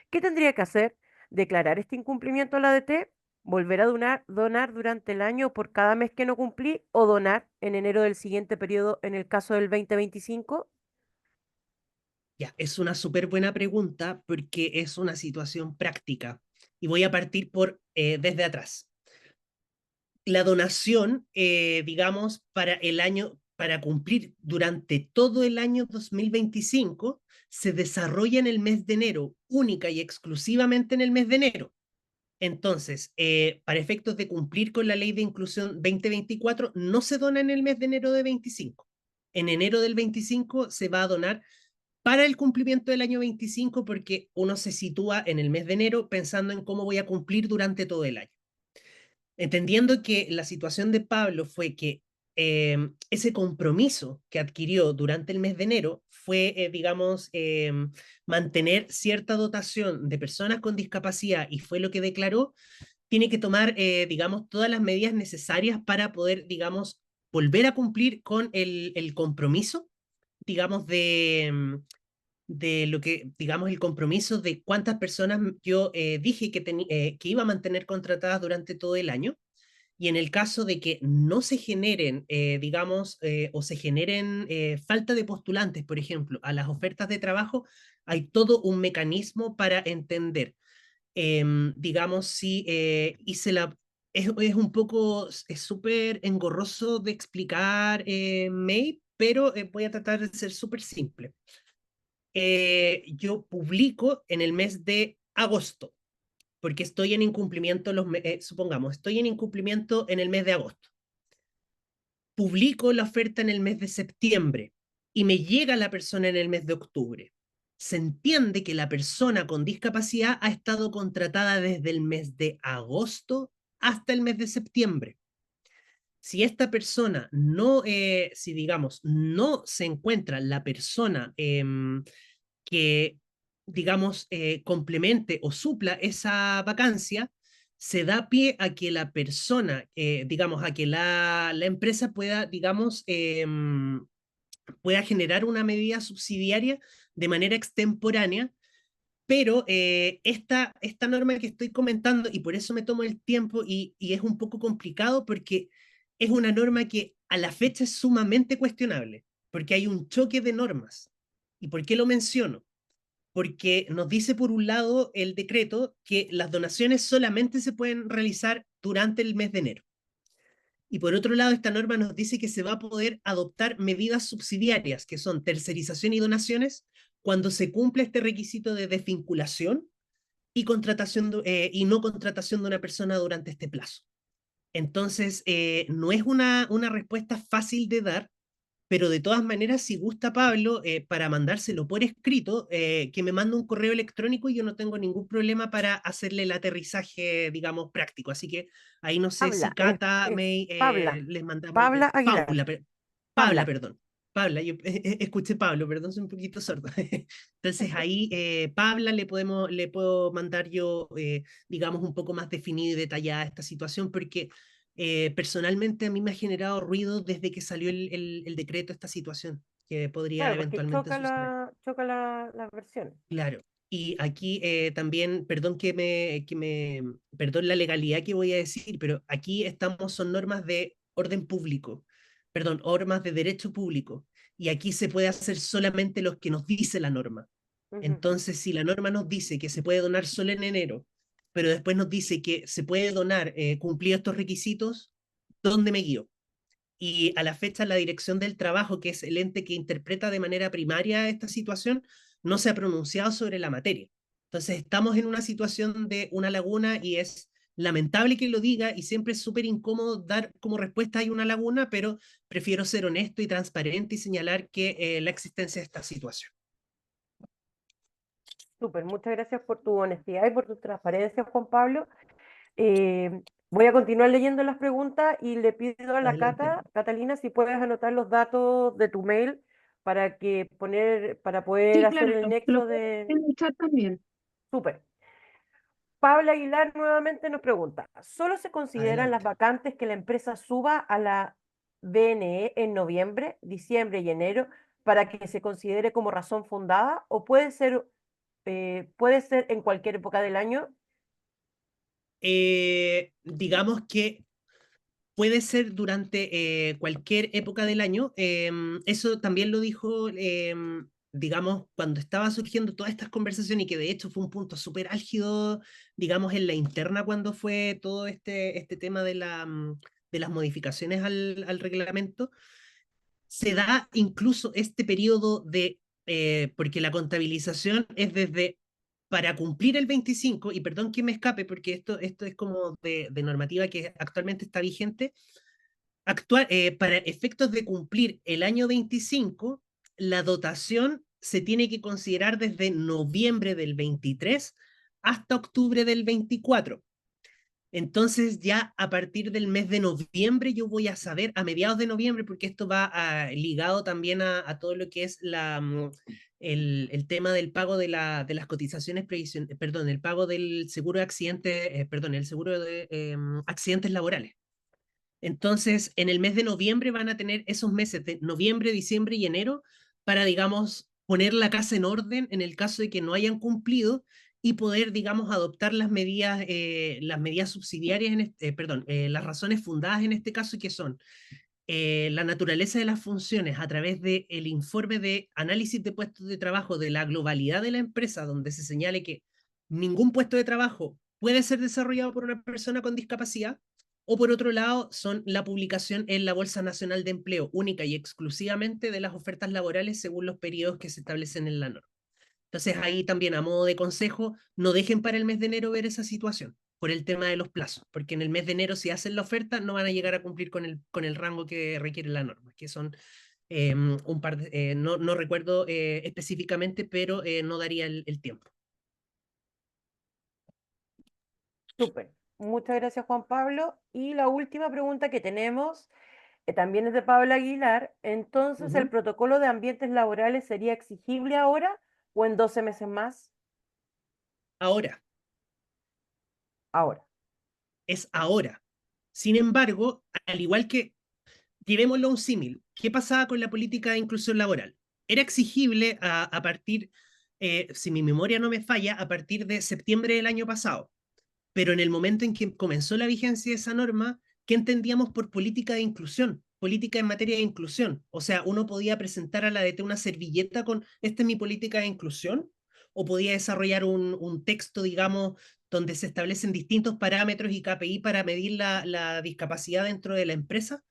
¿Qué tendría que hacer? ¿Declarar este incumplimiento a la ADT? ¿Volver a donar durante el año por cada mes que no cumplí o donar en enero del siguiente periodo en el caso del 2025? Ya, es una súper buena pregunta porque es una situación práctica. Y voy a partir por desde atrás. La donación, digamos, para cumplir durante todo el año 2025, se desarrolla en el mes de enero, única y exclusivamente en el mes de enero. Entonces, para efectos de cumplir con la ley de inclusión 2024, no se dona en el mes de enero de 25. En enero del 25 se va a donar para el cumplimiento del año 25 porque uno se sitúa en el mes de enero pensando en cómo voy a cumplir durante todo el año. Entendiendo que la situación de Pablo fue que ese compromiso que adquirió durante el mes de enero fue, digamos, mantener cierta dotación de personas con discapacidad y fue lo que declaró, tiene que tomar, digamos, todas las medidas necesarias para poder, digamos, volver a cumplir con el compromiso, digamos, de lo que, digamos, el compromiso de cuántas personas yo dije que iba a mantener contratadas durante todo el año. Y en el caso de que no se generen, digamos, o se generen falta de postulantes, por ejemplo, a las ofertas de trabajo, hay todo un mecanismo para entender, digamos, si hice la... Es un poco, es súper engorroso de explicar, May, pero voy a tratar de ser súper simple. Yo publico en el mes de agosto, porque estoy en incumplimiento, supongamos, estoy en incumplimiento en el mes de agosto. Publico la oferta en el mes de septiembre y me llega la persona en el mes de octubre. Se entiende que la persona con discapacidad ha estado contratada desde el mes de agosto hasta el mes de septiembre. Si esta persona no, si digamos, no se encuentra la persona que, digamos, complemente o supla esa vacancia, se da pie a que la persona, digamos, a que la empresa pueda, digamos, pueda generar una medida subsidiaria de manera extemporánea, pero esta norma que estoy comentando, y por eso me tomo el tiempo y es un poco complicado porque es una norma que a la fecha es sumamente cuestionable, porque hay un choque de normas. ¿Y por qué lo menciono? Porque nos dice por un lado el decreto que las donaciones solamente se pueden realizar durante el mes de enero. Y por otro lado, esta norma nos dice que se va a poder adoptar medidas subsidiarias, que son tercerización y donaciones, cuando se cumple este requisito de desvinculación y, y no contratación de una persona durante este plazo. Entonces, no es una respuesta fácil de dar, pero de todas maneras, si gusta Pablo, para mandárselo por escrito, que me mande un correo electrónico y yo no tengo ningún problema para hacerle el aterrizaje, digamos, práctico. Así que ahí no sé si Habla, Cata, es May, Pabla, les mandamos, Pabla Aguilar, Paula, Pabla. perdón. Pabla, yo escuché Pablo, perdón, soy un poquito sordo. Entonces ahí, Pabla, le puedo mandar yo, digamos, un poco más definida y detallada esta situación, porque personalmente a mí me ha generado ruido desde que salió el decreto esta situación, que podría Claro, porque eventualmente suceder. choca las versiones. Claro. Y aquí también, perdón perdón la legalidad que voy a decir, pero aquí estamos, son normas de orden público, perdón, normas de derecho público. Y aquí se puede hacer solamente lo que nos dice la norma. Ujú. Entonces, si la norma nos dice que se puede donar solo en enero, pero después nos dice que se puede donar cumplidos estos requisitos, ¿dónde me guío? Y a la fecha la Dirección del Trabajo, que es el ente que interpreta de manera primaria esta situación, no se ha pronunciado sobre la materia. Entonces estamos en una situación de una laguna y es lamentable que lo diga y siempre es súper incómodo dar como respuesta hay una laguna, pero prefiero ser honesto y transparente y señalar que la existencia de esta situación. Súper, muchas gracias por tu honestidad y por tu transparencia, Juan Pablo. Voy a continuar leyendo las preguntas y le pido a la Adelante. Catalina, si puedes anotar los datos de tu mail para poder Sí, hacer claro, el lo nexo puedo de... en el chat también. Súper. Pablo Aguilar nuevamente nos pregunta, ¿solo se consideran las Adelante. vacantes que la empresa suba a la BNE en noviembre, diciembre y enero para que se considere como razón fundada o puede ser en cualquier época del año? Digamos que puede ser durante cualquier época del año. Eso también lo dijo, digamos, cuando estaba surgiendo todas estas conversaciones y que de hecho fue un punto súper álgido, digamos, en la interna cuando fue todo este tema de de las modificaciones al reglamento. Se da incluso este periodo porque la contabilización es desde para cumplir el 25, y perdón que me escape porque esto es como de normativa que actualmente está vigente. Para efectos de cumplir el año 25, la dotación se tiene que considerar desde noviembre del 23 hasta octubre del 24. Entonces ya a partir del mes de noviembre yo voy a saber, a mediados de noviembre, porque esto va ligado también a todo lo que es el tema del pago de las cotizaciones previsionales, perdón, el pago del seguro de accidentes, perdón, el seguro de accidentes laborales. Entonces, en el mes de noviembre van a tener esos meses de noviembre, diciembre y enero para, digamos, poner la casa en orden en el caso de que no hayan cumplido y poder, digamos, adoptar las medidas subsidiarias, perdón, las razones fundadas en este caso, que son la naturaleza de las funciones a través del informe de análisis de puestos de trabajo de la globalidad de la empresa, donde se señale que ningún puesto de trabajo puede ser desarrollado por una persona con discapacidad, o por otro lado, son la publicación en la Bolsa Nacional de Empleo, única y exclusivamente de las ofertas laborales según los periodos que se establecen en la norma. Entonces ahí también a modo de consejo, no dejen para el mes de enero ver esa situación por el tema de los plazos, porque en el mes de enero si hacen la oferta no van a llegar a cumplir con el rango que requiere la norma, que son un par de, no recuerdo específicamente, pero no daría el tiempo. Súper. Muchas gracias, Juan Pablo. Y la última pregunta que tenemos también es de Pablo Aguilar. Entonces, ¿el Ujú. protocolo de ambientes laborales sería exigible ahora o en 12 meses más? Ahora, Ahora. es ahora. Sin embargo, al igual que llevémoslo a un símil. ¿Qué pasaba con la política de inclusión laboral? Era exigible a partir, si mi memoria no me falla, a partir de septiembre del año pasado. Pero en el momento en que comenzó la vigencia de esa norma, ¿qué entendíamos por política de inclusión? Política en materia de inclusión. O sea, uno podía presentar a la DT una servilleta con, esta es mi política de inclusión, o podía desarrollar un texto, digamos, donde se establecen distintos parámetros y KPI para medir la discapacidad dentro de la empresa.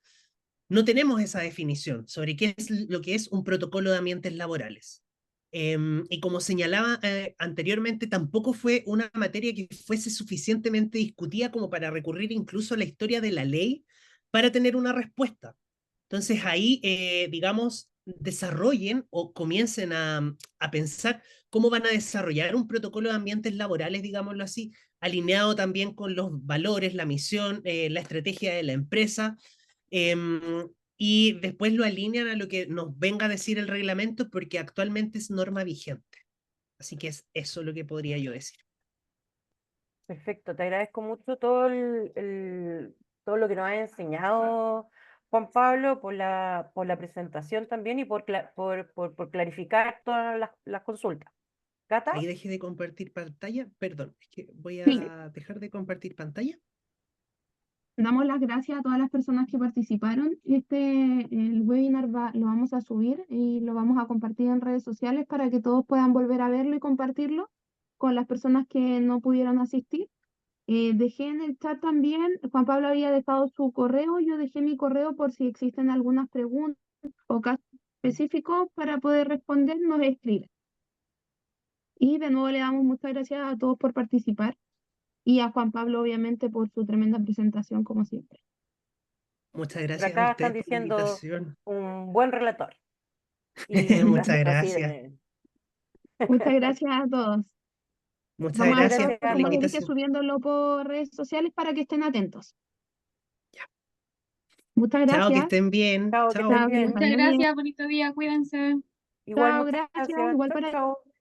No tenemos esa definición sobre qué es lo que es un protocolo de ambientes laborales. Y como señalaba anteriormente, tampoco fue una materia que fuese suficientemente discutida como para recurrir incluso a la historia de la ley para tener una respuesta. Entonces ahí, digamos, desarrollen o comiencen a pensar cómo van a desarrollar un protocolo de ambientes laborales, digámoslo así, alineado también con los valores, la misión, la estrategia de la empresa, y después lo alinean a lo que nos venga a decir el reglamento porque actualmente es norma vigente. Así que es eso lo que podría yo decir. Perfecto, te agradezco mucho todo todo lo que nos ha enseñado Juan Pablo por la presentación también y por clarificar todas las consultas. Ahí ¿Cata? dejé de compartir pantalla. Perdón, es que voy Sí, a dejar de compartir pantalla. damos las gracias a todas las personas que participaron. El webinar lo vamos a subir y lo vamos a compartir en redes sociales para que todos puedan volver a verlo y compartirlo con las personas que no pudieron asistir. Dejé en el chat también, Juan Pablo había dejado su correo, yo dejé mi correo por si existen algunas preguntas o casos específicos para poder responder, nos escriben. Y de nuevo le damos muchas gracias a todos por participar y a Juan Pablo obviamente por su tremenda presentación como siempre. Muchas Por gracias a acá están ustedes por la diciendo invitación. un buen relator. Y Muchas así gracias. de... Muchas gracias a todos. Muchas Vamos a gracias estar, Gracias, por la como les Carlos. dije, invitación. subiéndolo por redes sociales para que estén atentos. Ya. Muchas Chao, que gracias. estén bien. Chao, que estén Chao. Chao, que les bien. Muchas vaya bien. gracias, bonito día, cuídense. Igual, Chao, muchas gracias. gracias. Igual Chao, para chao.